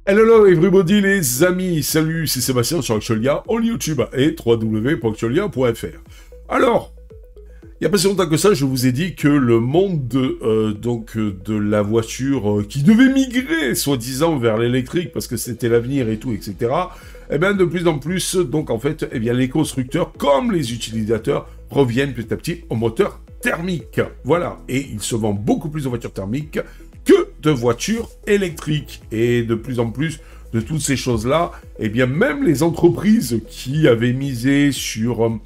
Hello everybody les amis, salut, c'est Sébastien sur Actualia, on YouTube et www.actualia.fr. Alors, il n'y a pas si longtemps que ça, je vous ai dit que le monde de la voiture qui devait migrer, soi-disant, vers l'électrique, parce que c'était l'avenir et tout, etc., eh bien, de plus en plus, donc en fait, eh bien, les constructeurs, comme les utilisateurs, reviennent petit à petit au moteur thermique. Voilà, et ils se vendent beaucoup plus de voitures thermiques que de voitures électriques. Et de plus en plus de toutes ces choses-là, eh bien, même les entreprises qui avaient misé sur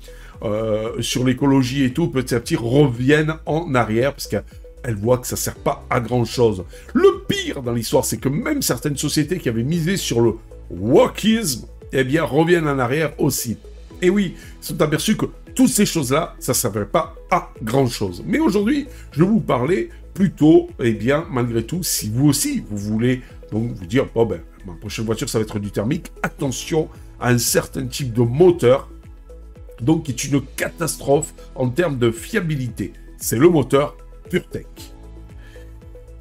l'écologie et tout, petit à petit reviennent en arrière parce qu'elles voient que ça sert pas à grand-chose. Le pire dans l'histoire, c'est que même certaines sociétés qui avaient misé sur le wokisme, eh bien, reviennent en arrière aussi. Et oui, ils se sont aperçus que toutes ces choses-là, ça ne servait pas à grand-chose. Mais aujourd'hui, je vais vous parler plutôt, eh bien, malgré tout, si vous aussi, vous voulez donc vous dire, bon ben, ma prochaine voiture, ça va être du thermique, attention à un certain type de moteur, donc qui est une catastrophe en termes de fiabilité. C'est le moteur PureTech.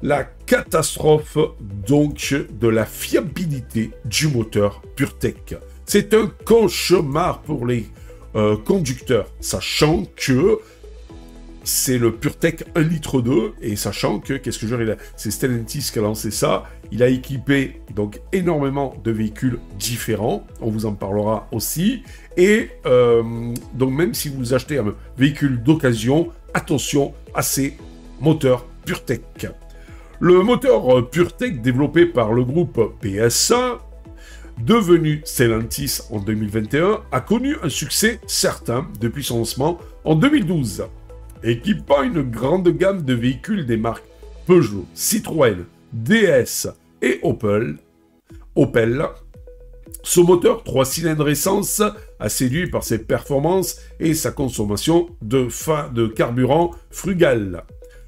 La catastrophe, donc, de la fiabilité du moteur PureTech. C'est un cauchemar pour les conducteurs, sachant que c'est le PureTech 1,2 litre, et sachant que, qu'est-ce que je dirais, c'est Stellantis qui a lancé ça, il a équipé donc énormément de véhicules différents, on vous en parlera aussi, et donc même si vous achetez un véhicule d'occasion, attention à ces moteurs PureTech. Le moteur PureTech développé par le groupe PSA, devenu Stellantis en 2021, a connu un succès certain depuis son lancement en 2012. Équipant une grande gamme de véhicules des marques Peugeot, Citroën, DS et Opel, ce moteur 3 cylindres essence a séduit par ses performances et sa consommation de carburant frugal.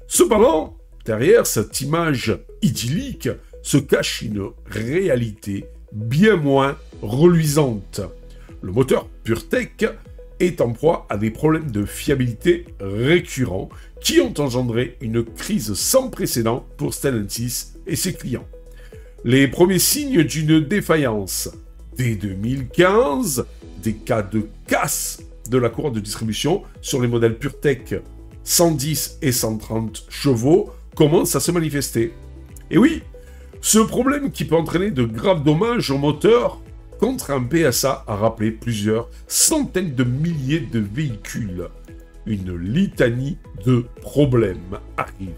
Cependant, derrière cette image idyllique se cache une réalité bien moins reluisante. Le moteur PureTech est en proie à des problèmes de fiabilité récurrents qui ont engendré une crise sans précédent pour Stellantis et ses clients. Les premiers signes d'une défaillance. Dès 2015, des cas de casse de la courroie de distribution sur les modèles PureTech 110 et 130 chevaux commencent à se manifester. Et oui, ce problème qui peut entraîner de graves dommages au moteur contre un PSA a rappelé plusieurs centaines de milliers de véhicules. Une litanie de problèmes arrive.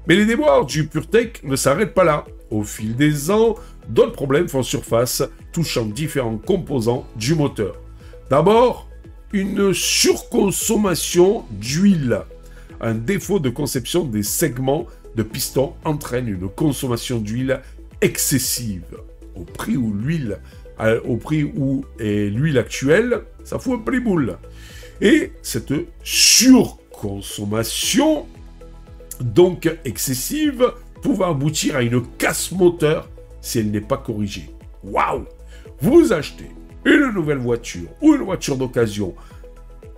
Mais les déboires du PureTech ne s'arrêtent pas là. Au fil des ans, d'autres problèmes font surface, touchant différents composants du moteur. D'abord, une surconsommation d'huile. Un défaut de conception des segments de piston entraîne une consommation d'huile excessive. Au prix où est l'huile actuelle, ça fout un peu les boules. Et cette surconsommation, donc excessive, pouvait aboutir à une casse moteur si elle n'est pas corrigée. Waouh! Vous achetez une nouvelle voiture ou une voiture d'occasion,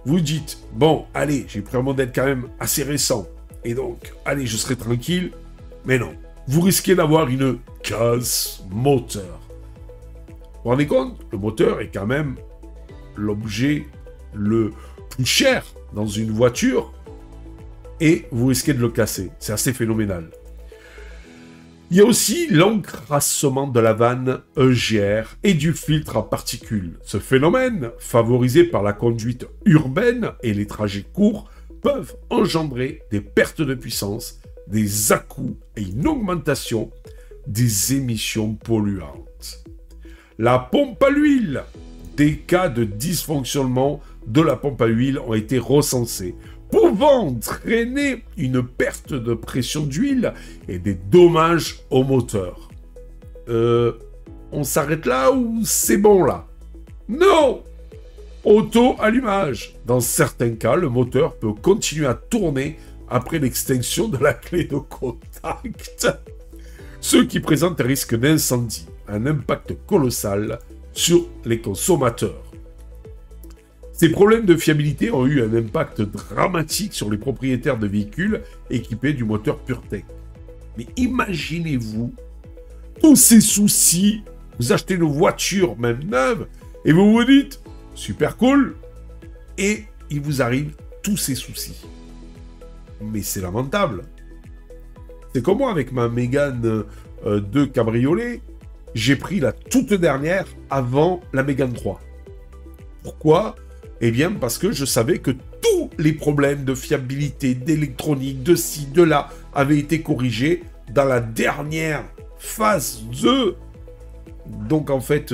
vous dites, bon, allez, j'ai pris un modèle quand même assez récent, et donc, allez, je serai tranquille, mais non. Vous risquez d'avoir une casse moteur. Vous vous rendez compte? Le moteur est quand même l'objet le plus cher dans une voiture et vous risquez de le casser. C'est assez phénoménal. Il y a aussi l'encrassement de la vanne EGR et du filtre à particules. Ce phénomène, favorisé par la conduite urbaine et les trajets courts, peuvent engendrer des pertes de puissance, des à-coups et une augmentation des émissions polluantes. La pompe à l'huile. Des cas de dysfonctionnement de la pompe à huile ont été recensés, pouvant entraîner une perte de pression d'huile et des dommages au moteur. On s'arrête là ou c'est bon là? Non! Auto-allumage. Dans certains cas, le moteur peut continuer à tourner après l'extinction de la clé de contact, ce qui présente un risque d'incendie, un impact colossal sur les consommateurs. Ces problèmes de fiabilité ont eu un impact dramatique sur les propriétaires de véhicules équipés du moteur PureTech. Mais imaginez-vous tous ces soucis Vous achetez une voiture, même neuve, et vous vous dites, super cool, et il vous arrive tous ces soucis. Mais c'est lamentable. C'est comme moi avec ma Mégane 2 cabriolet, j'ai pris la toute dernière avant la Mégane 3. Pourquoi? Eh bien, parce que je savais que tous les problèmes de fiabilité, d'électronique, de ci, de là, avaient été corrigés dans la dernière phase 2. Donc, en fait,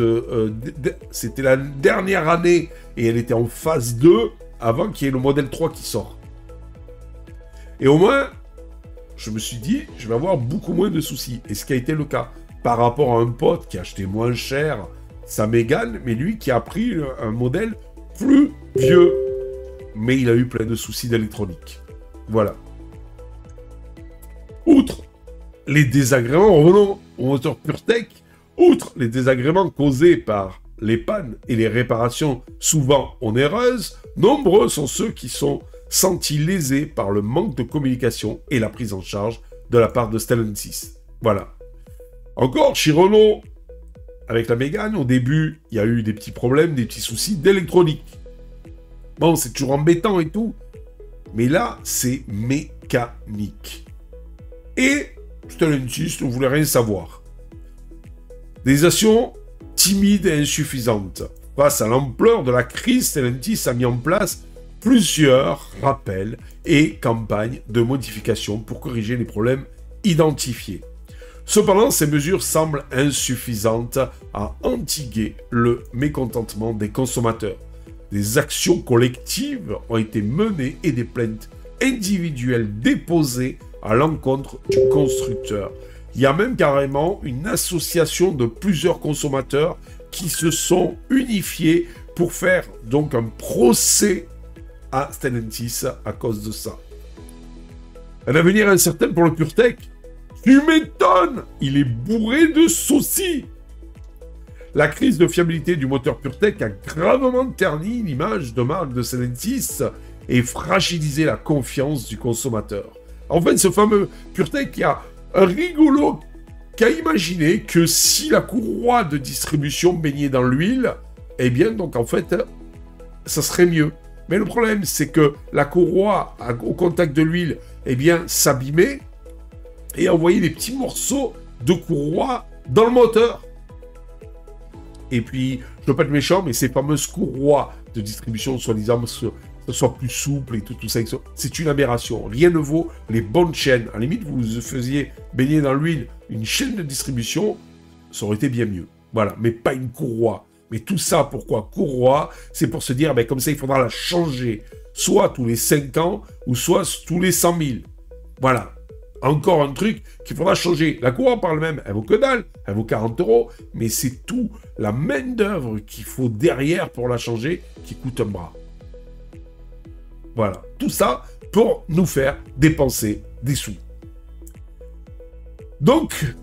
c'était la dernière année et elle était en phase 2 avant qu'il y ait le modèle 3 qui sort. Et au moins, je me suis dit, je vais avoir beaucoup moins de soucis. Et ce qui a été le cas. Par rapport à un pote qui a acheté moins cher sa Mégane, mais lui qui a pris un modèle plus vieux. Mais il a eu plein de soucis d'électronique. Voilà. Outre les désagréments, revenons au moteur PureTech, outre les désagréments causés par les pannes et les réparations souvent onéreuses, nombreux sont ceux qui sont sentis lésés par le manque de communication et la prise en charge de la part de Stellantis. Voilà. Encore, chez Renault, avec la Mégane, au début, il y a eu des petits problèmes, des petits soucis d'électronique. Bon, c'est toujours embêtant et tout, mais là, c'est mécanique. Et Stellantis ne voulait rien savoir. Des actions timides et insuffisantes. Face à l'ampleur de la crise, Stellantis a mis en place plusieurs rappels et campagnes de modification pour corriger les problèmes identifiés. Cependant, ces mesures semblent insuffisantes à endiguer le mécontentement des consommateurs. Des actions collectives ont été menées et des plaintes individuelles déposées à l'encontre du constructeur. Il y a même carrément une association de plusieurs consommateurs qui se sont unifiés pour faire donc un procès à Stellantis à cause de ça. Un avenir incertain pour le PureTech. Tu m'étonnes, il est bourré de soucis. La crise de fiabilité du moteur PureTech a gravement terni l'image de marque de Stellantis et fragilisé la confiance du consommateur. En fait, ce fameux PureTech, il y a un rigolo qui a imaginé que si la courroie de distribution baignait dans l'huile, eh bien, donc en fait, ça serait mieux. Mais le problème, c'est que la courroie, au contact de l'huile, eh bien, s'abîmait et envoyait des petits morceaux de courroie dans le moteur. Et puis, je ne veux pas être méchant, mais ces fameuses courroies de distribution, soi-disant, soit plus souple et tout ça, c'est une aberration. Rien ne vaut les bonnes chaînes. À la limite, vous faisiez baigner dans l'huile une chaîne de distribution, ça aurait été bien mieux. Voilà, mais pas une courroie. Mais tout ça, pourquoi courroie? C'est pour se dire, ben, comme ça, il faudra la changer. Soit tous les 5 ans, ou soit tous les 100 000. Voilà. Encore un truc qu'il faudra changer. La courroie par elle-même, elle vaut que dalle, elle vaut 40 €, mais c'est tout la main-d'œuvre qu'il faut derrière pour la changer qui coûte un bras. Voilà, tout ça pour nous faire dépenser des sous. Donc,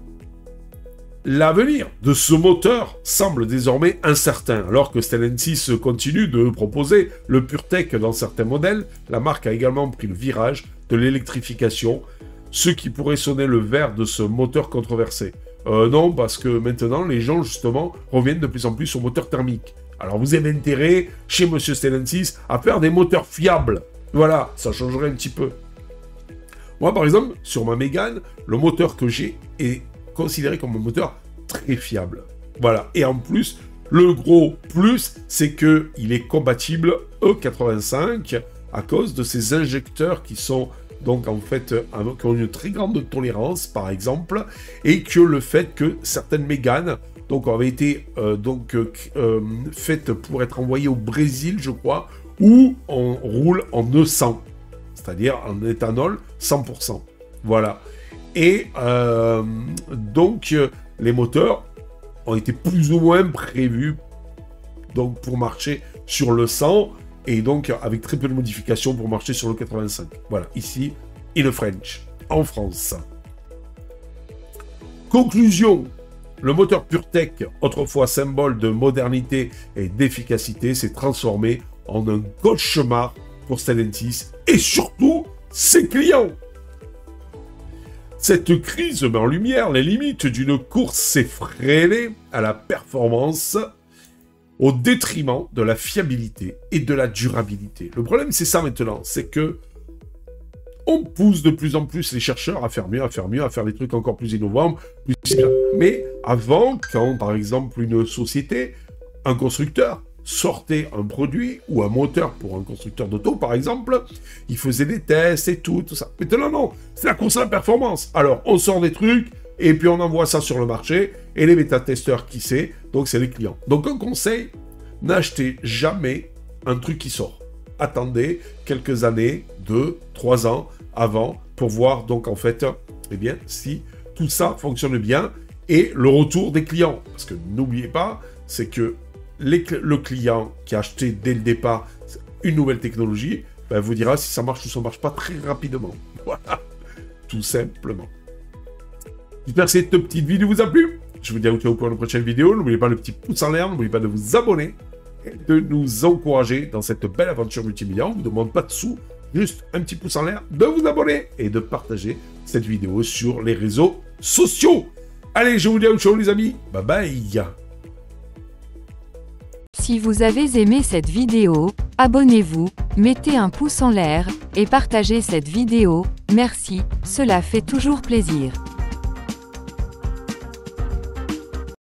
l'avenir de ce moteur semble désormais incertain. Alors que Stellantis continue de proposer le PureTech dans certains modèles, la marque a également pris le virage de l'électrification, ce qui pourrait sonner le verre de ce moteur controversé. Non, parce que maintenant, les gens, justement, reviennent de plus en plus au moteur thermique. Alors, vous avez intérêt, chez Monsieur Stellantis, à faire des moteurs fiables. Voilà, ça changerait un petit peu. Moi, par exemple, sur ma Mégane, le moteur que j'ai est considéré comme un moteur très fiable. Voilà, et en plus, le gros plus, c'est qu'il est compatible E85 à cause de ces injecteurs qui sont donc en fait qui ont une très grande tolérance par exemple, et que le fait que certaines Méganes donc avaient été faites pour être envoyées au Brésil, je crois, où on roule en E100, c'est-à-dire en éthanol 100%. Voilà. Et donc les moteurs ont été plus ou moins prévus donc pour marcher sur le 100, et donc avec très peu de modifications pour marcher sur le 85. Voilà, ici, in French, en France. Conclusion, le moteur PureTech, autrefois symbole de modernité et d'efficacité, s'est transformé en un cauchemar pour Stellantis et surtout ses clients. Cette crise met en lumière les limites d'une course effrénée à la performance au détriment de la fiabilité et de la durabilité. Le problème, c'est ça maintenant, c'est que on pousse de plus en plus les chercheurs à faire mieux, à faire mieux, à faire des trucs encore plus innovants, plus bien. Mais avant, quand par exemple une société, un constructeur, sortait un produit ou un moteur pour un constructeur d'auto, par exemple, il faisait des tests et tout ça. Maintenant, non, c'est la course à la performance. Alors, on sort des trucs, et puis on envoie ça sur le marché, et les bêta-testeurs, qui c'est? Donc, c'est les clients. Donc, un conseil, n'achetez jamais un truc qui sort. Attendez quelques années, 2, 3 ans avant, pour voir, donc, en fait, eh bien, si tout ça fonctionne bien, et le retour des clients. Parce que n'oubliez pas, c'est que le client qui a acheté dès le départ une nouvelle technologie, ben, vous dira si ça marche ou ça ne marche pas très rapidement. Voilà, tout simplement. J'espère que cette petite vidéo vous a plu. Je vous dis à vous pour une prochaine vidéo. N'oubliez pas le petit pouce en l'air, n'oubliez pas de vous abonner et de nous encourager dans cette belle aventure multimédia. On ne vous demande pas de sous, juste un petit pouce en l'air, de vous abonner et de partager cette vidéo sur les réseaux sociaux. Allez, je vous dis à ciao les amis. Bye bye. Si vous avez aimé cette vidéo, abonnez-vous, mettez un pouce en l'air, et partagez cette vidéo, merci, cela fait toujours plaisir.